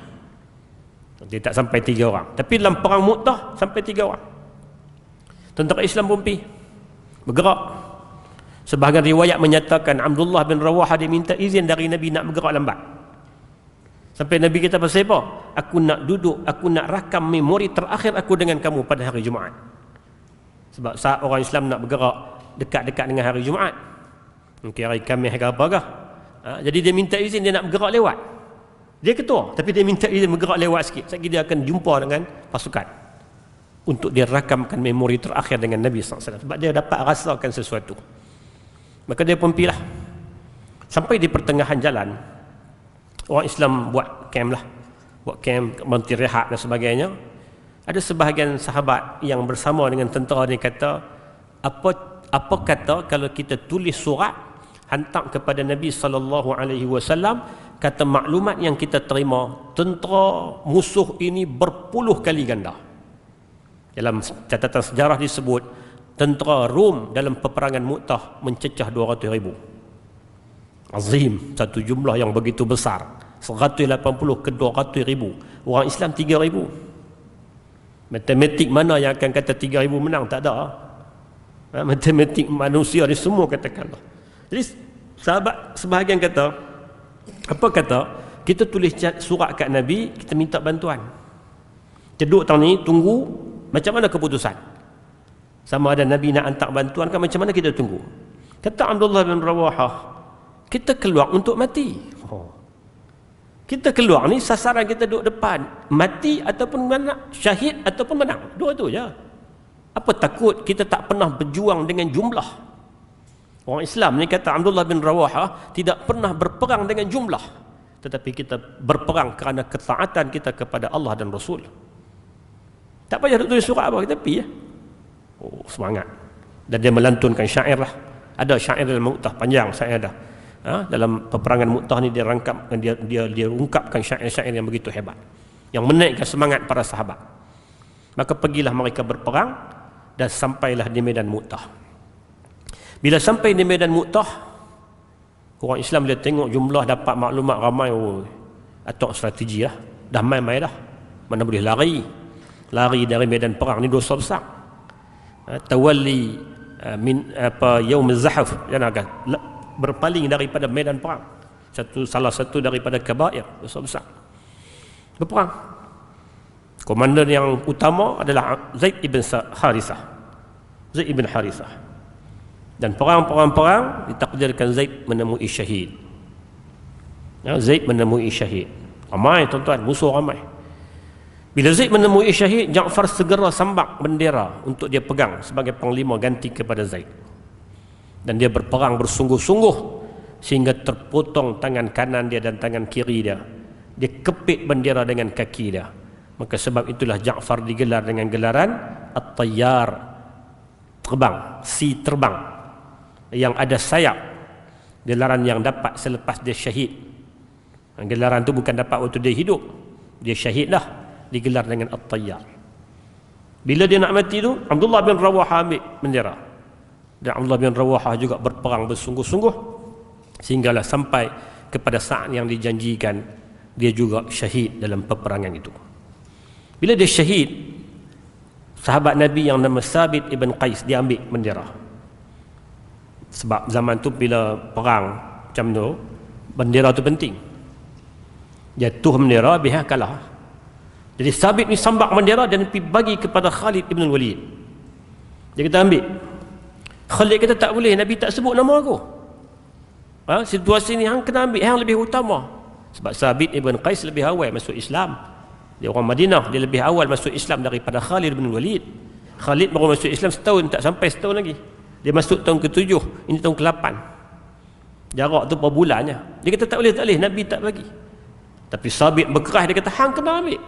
Dia tak sampai 3 orang. Tapi dalam perang Mu'tah sampai 3 orang. Tentera Islam pun pergi bergerak. Sebahagian riwayat menyatakan Abdullah bin Rawahah dia minta izin dari Nabi nak bergerak lambat. Sampai Nabi kata pasal apa? Aku nak duduk, aku nak rakam memori terakhir aku dengan kamu pada hari Jumaat. Sebab saat orang Islam nak bergerak dekat-dekat dengan hari Jumaat, mungkin hari Khamis ke apa kah? Jadi dia minta izin, dia nak bergerak lewat. Dia ketua, tapi dia minta izin bergerak lewat sikit. Sekali dia akan jumpa dengan pasukan untuk dia rakamkan memori terakhir dengan Nabi SAW. Sebab dia dapat rasakan sesuatu. Maka dia pun pergilah. Sampai di pertengahan jalan, orang Islam buat camp lah. Buat camp, berhenti rehat dan sebagainya. Ada sebahagian sahabat yang bersama dengan tentera ni kata, apa kata kalau kita tulis surat hantar kepada Nabi SAW, kata maklumat yang kita terima, tentera musuh ini berpuluh kali ganda. Dalam catatan sejarah disebut tentera Rom dalam peperangan Mu'tah mencecah 200,000. Azim, satu jumlah yang begitu besar. 180 ke 200,000. Orang Islam 3,000. Matematik mana yang akan kata 3,000 menang? Tak ada. Matematik manusia ni semua katakanlah. Jadi sahabat sebahagian kata, apa kata? Kita tulis surat kat Nabi, kita minta bantuan. Ceduk tahun ni, tunggu macam mana keputusan. Sama ada Nabi nak hantar bantuan kan, macam mana kita tunggu. Kata Abdullah bin Rawahah, kita keluar untuk mati. Kita keluar ni sasaran kita duduk depan, mati ataupun menang, syahid ataupun menang. Dua tu je. Apa takut kita tak pernah berjuang dengan jumlah. Orang Islam ni kata Abdullah bin Rawahah tidak pernah berperang dengan jumlah, tetapi kita berperang kerana ketaatan kita kepada Allah dan Rasul. Tak payah tulis surat apa, kita pergi ya. Oh, semangat. Dan dia melantunkan syair lah. Ada syair dalam Mu'tah, panjang syair dah. Dalam peperangan Mu'tah ni dia rangkap, dia ungkapkan syair-syair yang begitu hebat, yang menaikkan semangat para sahabat. Maka pergilah mereka berperang dan sampailah di medan Mu'tah. Bila sampai di medan Mu'tah, orang Islam bila tengok jumlah, dapat maklumat ramai, atok strategi lah, dah main-main dah. Mana boleh lari dari medan perang ni dosa besar. Tawalli min yaum az-zahf, jangan agak berpaling daripada medan perang, salah satu daripada kabair, dosa besar. Berperang. Komandan yang utama adalah Zaid ibn Harithah. Dan perang ditakdirkan Zaid menemui syahid. Zaid menemui syahid. Ramai tuan-tuan, musuh ramai. Bila Zaid menemui syahid, Ja'far segera sambak bendera untuk dia pegang sebagai panglima ganti kepada Zaid. Dan dia berperang bersungguh-sungguh sehingga terpotong tangan kanan dia dan tangan kiri dia. Dia kepit bendera dengan kaki dia. Maka sebab itulah Ja'far digelar dengan gelaran At-Tayyar, terbang, si terbang, yang ada sayap. Gelaran yang dapat selepas dia syahid. Gelaran tu bukan dapat waktu dia hidup, dia syahid lah, digelar dengan At-Tayyar. Bila dia nak mati tu, Abdullah bin Rawahah ambil bendera, dan Abdullah bin Rawahah juga berperang bersungguh-sungguh sehinggalah sampai kepada saat yang dijanjikan dia juga syahid dalam peperangan itu. Bila dia syahid, sahabat Nabi yang nama Sabit ibn Qais, dia ambil bendera. Sebab zaman tu bila perang macam tu, bendera tu penting. Jatuh bendera, pihak kalah. Jadi Sabit ni sambak bendera dan pergi bagi kepada Khalid ibn Walid. Dia kata ambil. Khalid kata tak boleh, Nabi tak sebut nama aku. Situasi ni hang kena ambil, hang lebih utama. Sebab Sabit ibn Qais lebih awal masuk Islam. Dia orang Madinah, dia lebih awal masuk Islam daripada Khalid bin Walid. Khalid baru masuk Islam setahun, tak sampai setahun lagi. Dia masuk tahun ke-7, ini tahun ke-8. Jarak tu berapa bulannya. Dia kata tak boleh, Nabi tak bagi. Tapi Sabit berkeras, dia kata hang kena ambil.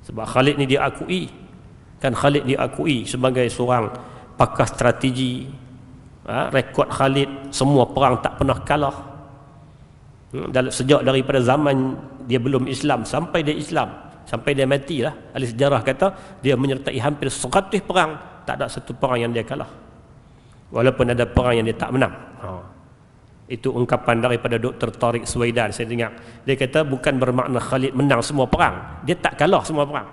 Sebab Khalid ni diakui, kan Khalid diakui sebagai seorang pakar strategi. Rekod Khalid, semua perang tak pernah kalah. Sejak daripada zaman dia belum Islam sampai dia Islam, sampai dia mati lah. Ahli sejarah kata dia menyertai hampir 100 perang, tak ada satu perang yang dia kalah. Walaupun ada perang yang dia tak menang. Itu ungkapan daripada Dr. Tariq Suwaidan, saya dengar. Dia kata bukan bermakna Khalid menang semua perang, dia tak kalah semua perang.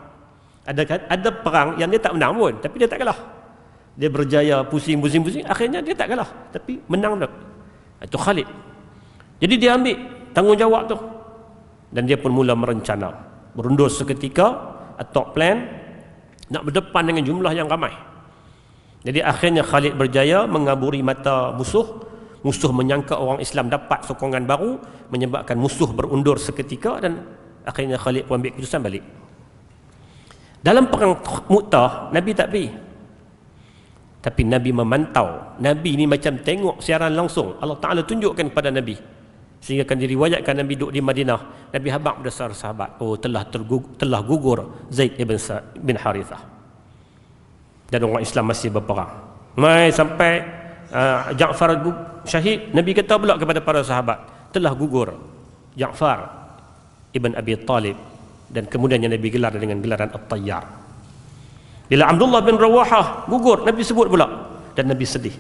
Ada perang yang dia tak menang pun, tapi dia tak kalah. Dia berjaya pusing, akhirnya dia tak kalah, tapi menang dah. Itu Khalid. Jadi dia ambil tanggungjawab tu, dan dia pun mula merencana, berundur seketika atau plan nak berdepan dengan jumlah yang ramai. Jadi akhirnya Khalid berjaya mengaburi mata musuh. Musuh menyangka orang Islam dapat sokongan baru, menyebabkan musuh berundur seketika, dan akhirnya Khalid pun ambil keputusan balik. Dalam perang Mu'tah, Nabi tak pergi, tapi Nabi memantau. Nabi ni macam tengok siaran langsung. Allah Ta'ala tunjukkan kepada Nabi, sehingga kan diriwayatkan Nabi duduk di Madinah, Nabi habaq pada sahabat, telah gugur Zaid bin Harithah, dan orang Islam masih berperang. Sampai Ja'far syahid, Nabi kata pula kepada para sahabat, telah gugur Ja'far ibn Abi Talib, dan kemudiannya Nabi gelar dengan gelaran At-Tayyar. Bila Abdullah bin Rawahah gugur, Nabi sebut pula, dan Nabi sedih.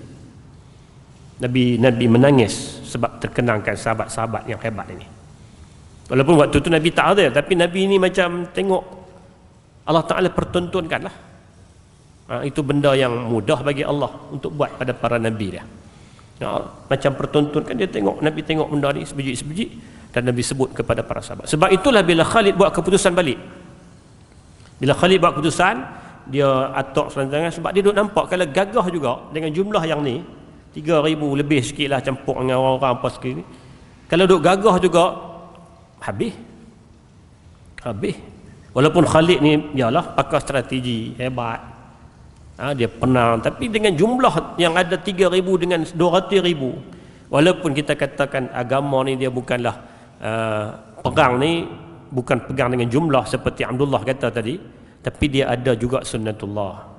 Nabi menangis sebab terkenangkan sahabat-sahabat yang hebat ini. Walaupun waktu itu Nabi tak ada, tapi Nabi ini macam tengok Allah Ta'ala pertontonkanlah. Itu benda yang mudah bagi Allah untuk buat pada para Nabi dia. Macam pertontonkan, dia tengok, Nabi tengok benda ni sebiji-sebiji, dan Nabi sebut kepada para sahabat. Sebab itulah bila Khalid buat keputusan balik, bila Khalid buat keputusan, dia atok selanjutnya, sebab dia duk nampak kalau gagah juga dengan jumlah yang ni 3,000 lebih sikit lah, campur dengan orang-orang apa sikit ni, kalau duk gagah juga habis. Walaupun Khalid ni ialah pakar strategi hebat, dia penang, tapi dengan jumlah yang ada 3,000 dengan 200,000, walaupun kita katakan agama ni dia bukanlah perang ni bukan pegang dengan jumlah seperti Abdullah kata tadi, tapi dia ada juga sunnatullah.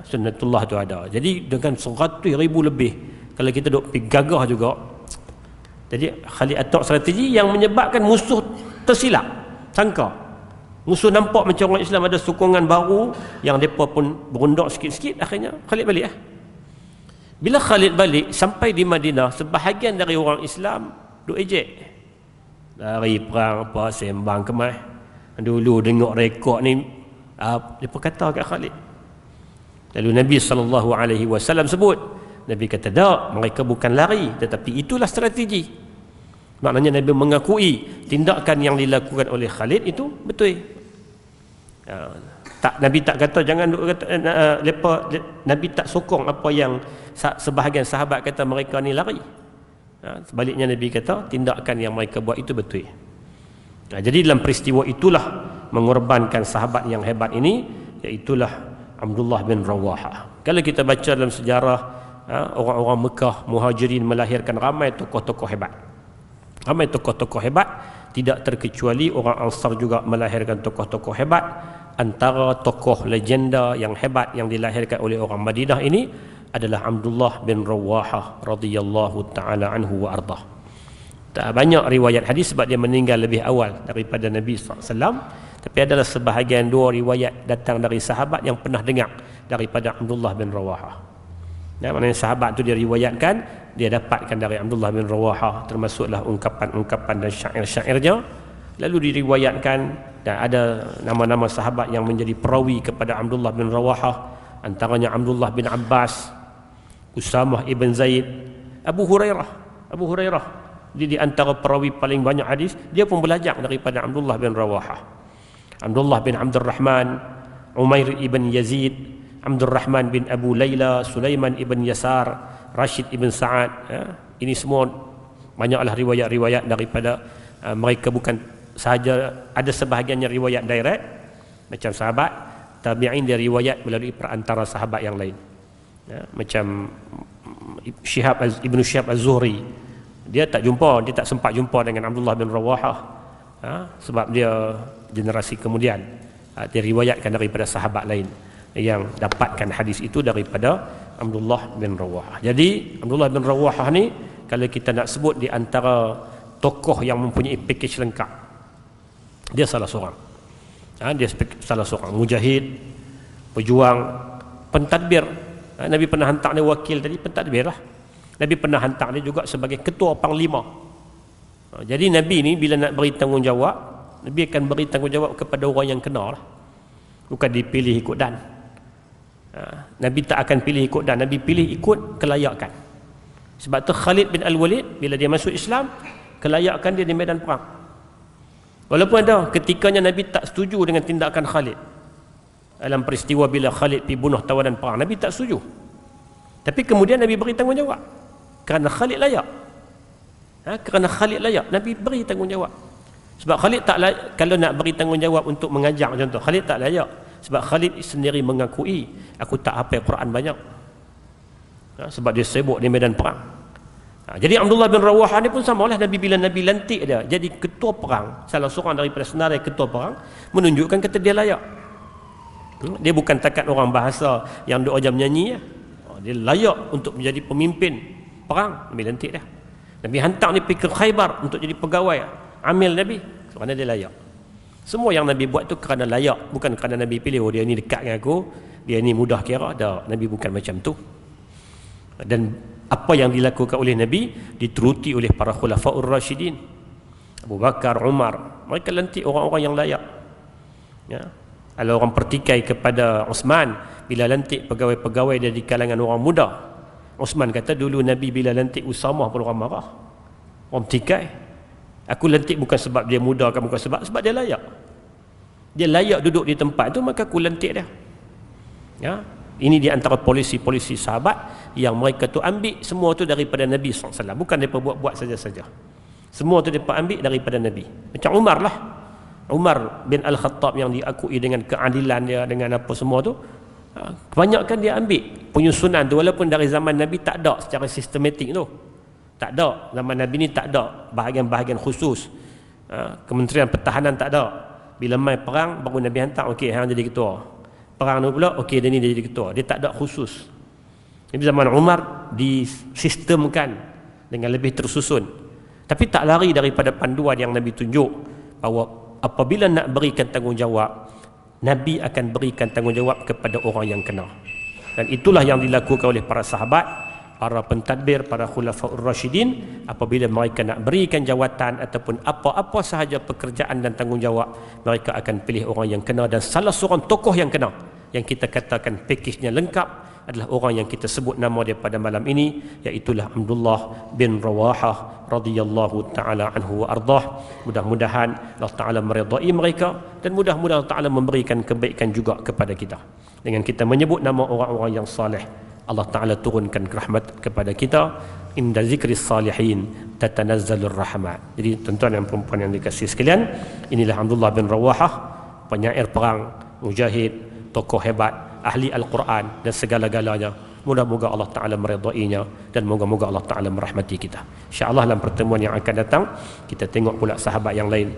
Sunnatullah tu ada. Jadi dengan 100,000 lebih, kalau kita duk pergi gagah juga, jadi Khalid atok strategi yang menyebabkan musuh tersilap sangka. Musuh nampak macam orang Islam ada sokongan baru, yang mereka pun berundak sikit-sikit, akhirnya Khalid balik. Bila Khalid balik sampai di Madinah, sebahagian dari orang Islam duk ejek, dari perang apa, sembang kemah. Dulu tengok rekod ni, mereka kata kat Khalid. Lalu Nabi SAW sebut, Nabi kata tak, mereka bukan lari, tetapi itulah strategi. Maknanya Nabi mengakui tindakan yang dilakukan oleh Khalid itu betul. Nabi tak kata jangan Nabi tak sokong apa yang sebahagian sahabat kata mereka ni lari. Sebaliknya Nabi kata tindakan yang mereka buat itu betul. Jadi dalam peristiwa itulah mengorbankan sahabat yang hebat ini, iaitulah Abdullah bin Rawahah. Kalau kita baca dalam sejarah, orang-orang Mekah Muhajirin melahirkan ramai tokoh-tokoh hebat. Ramai tokoh-tokoh hebat, tidak terkecuali orang Ansar juga melahirkan tokoh-tokoh hebat. Antara tokoh legenda yang hebat yang dilahirkan oleh orang Madinah ini adalah Abdullah bin Rawahah radhiyallahu taala anhu wa ardah. Tak banyak riwayat hadis sebab dia meninggal lebih awal daripada Nabi SAW, tapi adalah sebahagian dua riwayat datang dari sahabat yang pernah dengar daripada Abdullah bin Rawahah. Maknanya sahabat tu dia riwayatkan, dia dapatkan dari Abdullah bin Rawahah, termasuklah ungkapan-ungkapan dan syair-syairnya. Lalu diriwayatkan, dan ada nama-nama sahabat yang menjadi perawi kepada Abdullah bin Rawahah, antaranya Abdullah bin Abbas, Usamah ibn Zaid, Abu Hurairah. Dia di antara perawi paling banyak hadis, dia pun belajar daripada Abdullah bin Rawahah. Abdullah bin Abdul Rahman, Umair ibn Yazid, Abdul Rahman bin Abu Layla, Sulaiman ibn Yasar, Rashid ibn Sa'ad. Ini semua banyaklah riwayat-riwayat daripada mereka, bukan sahaja ada sebahagiannya riwayat direct macam sahabat, tabi'in dia riwayat melalui perantara sahabat yang lain. Macam Ibn Shihab Az-Zuhri, dia tak sempat jumpa dengan Abdullah bin Rawahah, sebab dia generasi kemudian. Dia riwayatkan daripada sahabat lain yang dapatkan hadis itu daripada Abdullah bin Rawahah. Jadi Abdullah bin Rawahah ni, kalau kita nak sebut di antara tokoh yang mempunyai package lengkap, dia salah seorang. Dia salah seorang mujahid, pejuang, pentadbir. Nabi pernah hantar dia wakil tadi, pentadbir lah. Nabi pernah hantar dia juga sebagai ketua panglima. Jadi Nabi ni bila nak beri tanggungjawab, Nabi akan beri tanggungjawab kepada orang yang kenal lah. Bukan dipilih ikut dan. Nabi tak akan pilih ikut dan, Nabi pilih ikut kelayakan. Sebab tu Khalid bin Al-Walid bila dia masuk Islam, kelayakan dia di medan perang. Walaupun ada ketikanya Nabi tak setuju dengan tindakan Khalid dalam peristiwa bila Khalid pergi bunuh tawanan perang, Nabi tak setuju. Tapi kemudian Nabi beri tanggungjawab kerana Khalid layak. Kerana Khalid layak, Nabi beri tanggungjawab. Sebab Khalid tak layak, kalau nak beri tanggungjawab untuk mengajar contoh, Khalid tak layak. Sebab Khalid sendiri mengakui, aku tak hafal Quran banyak. Sebab dia sibuk di medan perang. Jadi Abdullah bin Rawahah ni pun sama lah. Nabi bila Nabi lantik dia jadi ketua perang, salah seorang daripada senarai ketua perang, menunjukkan kata dia layak. Dia bukan takat orang bahasa yang duk ajam nyanyi ya. Dia layak untuk menjadi pemimpin perang, Nabi lantik dia. Nabi hantar dia pergi ke Khaybar untuk jadi pegawai amil Nabi kerana dia layak. Semua yang Nabi buat tu kerana layak, bukan kerana Nabi pilih, oh dia ni dekat dengan aku, dia ni mudah kira. Dah, Nabi bukan macam tu. Dan apa yang dilakukan oleh Nabi diteruti oleh para khulafaur rasyidin, Abu Bakar, Umar. Mereka lantik orang-orang yang layak. Ya. Kalau orang pertikai kepada Uthman bila lantik pegawai-pegawai dari kalangan orang muda, Uthman kata dulu Nabi bila lantik Usamah pun orang marah, orang pertikai. Aku lantik bukan sebab dia muda, bukan sebab dia layak. Dia layak duduk di tempat tu, maka aku lantik dia. Ya. Ini di antara polisi-polisi sahabat yang mereka tu ambil semua tu daripada Nabi SAW, bukan mereka buat-buat saja-saja. Semua tu mereka ambil daripada Nabi. Macam Umar lah, Umar bin Al-Khattab yang diakui dengan keadilan dia, dengan apa semua tu, kebanyakan dia ambil penyusunan tu, walaupun dari zaman Nabi tak ada secara sistematik tu. Tak ada, zaman Nabi ni tak ada bahagian-bahagian khusus. Kementerian Pertahanan tak ada. Bila mai perang baru Nabi hantar, okey hang jadi ketua. Perang tu pula, okey dia ni dia jadi ketua. Dia tak ada khusus. Jadi zaman Umar disistemkan dengan lebih tersusun. Tapi tak lari daripada panduan yang Nabi tunjuk bahawa apabila nak berikan tanggungjawab, Nabi akan berikan tanggungjawab kepada orang yang kena. Dan itulah yang dilakukan oleh para sahabat, para pentadbir, para khulafaur rasyidin. Apabila mereka nak berikan jawatan ataupun apa-apa sahaja pekerjaan dan tanggungjawab, mereka akan pilih orang yang kena. Dan salah seorang tokoh yang kena, yang kita katakan pakejnya lengkap, adalah orang yang kita sebut nama dia pada malam ini, iaitulah Abdullah bin Rawahah radhiyallahu taala anhu wa ardah. Mudah-mudahan Allah Taala meridai mereka, dan mudah-mudahan Allah Taala memberikan kebaikan juga kepada kita. Dengan kita menyebut nama orang-orang yang saleh, Allah Taala turunkan rahmat kepada kita. Inda zikris salihin tatanazzalur rahmat. Jadi tuan-tuan dan perempuan yang dikasihi sekalian, inilah Abdullah bin Rawahah, penyair perang, mujahid, tokoh hebat, ahli Al-Quran dan segala-galanya. Moga-moga Allah Ta'ala meridainya, dan moga-moga Allah Ta'ala merahmati kita. InsyaAllah dalam pertemuan yang akan datang kita tengok pula sahabat yang lain.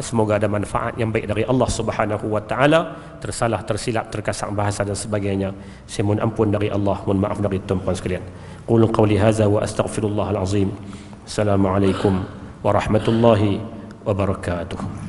Semoga ada manfaat yang baik dari Allah Subhanahu wa Ta'ala. Tersalah, tersilap, terkasak bahasa dan sebagainya, saya mohon ampun dari Allah, mohon maaf dari tuan-tuan sekalian. Qulu qawli hadza wa astaghfirullahal azim. Assalamualaikum warahmatullahi wabarakatuh.